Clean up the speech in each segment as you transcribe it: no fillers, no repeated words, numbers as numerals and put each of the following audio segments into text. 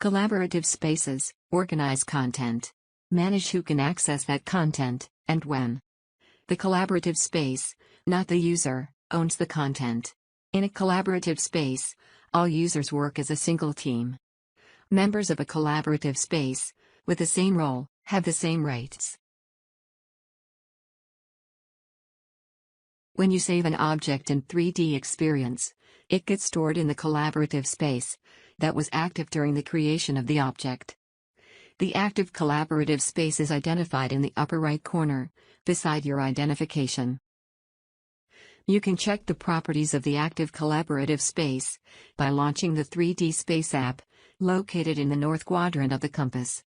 Collaborative spaces organize content. Manage who can access that content, and when. The collaborative space, not the user, owns the content. In a collaborative space, all users work as a single team. Members of a collaborative space, with the same role, have the same rights. When you save an object in 3DEXPERIENCE, it gets stored in the collaborative space that was active during the creation of the object. The active collaborative space is identified in the upper right corner, beside your identification. You can check the properties of the active collaborative space by launching the 3D Space app, located in the north quadrant of the compass.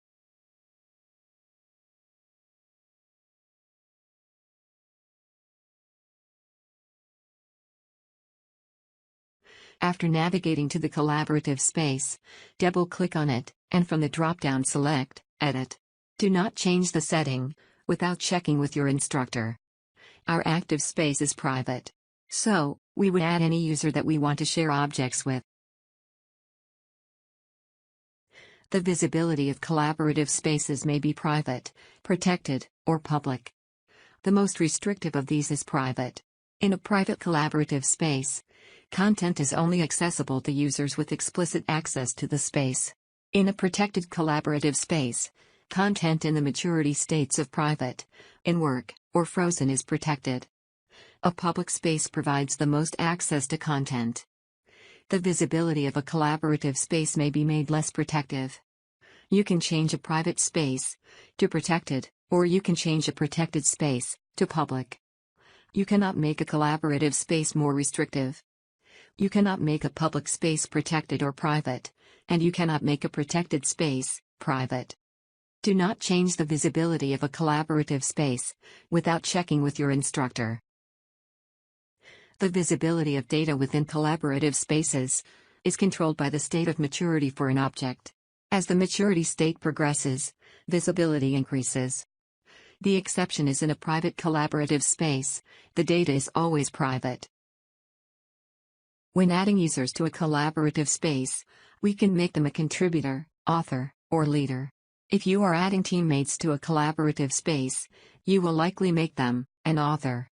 After navigating to the collaborative space, double-click on it, and from the drop-down select Edit. Do not change the setting without checking with your instructor. Our active space is private, so we would add any user that we want to share objects with. The visibility of collaborative spaces may be private, protected, or public. The most restrictive of these is private. In a private collaborative space, content is only accessible to users with explicit access to the space. In a protected collaborative space, content in the maturity states of private, in work, or frozen is protected. A public space provides the most access to content. The visibility of a collaborative space may be made less protective. You can change a private space to protected, or you can change a protected space to public. You cannot make a collaborative space more restrictive. You cannot make a public space protected or private, and you cannot make a protected space private. Do not change the visibility of a collaborative space without checking with your instructor. The visibility of data within collaborative spaces is controlled by the state of maturity for an object. As the maturity state progresses, visibility increases. The exception is in a private collaborative space, the data is always private. When adding users to a collaborative space, we can make them a contributor, author, or leader. If you are adding teammates to a collaborative space, you will likely make them an author.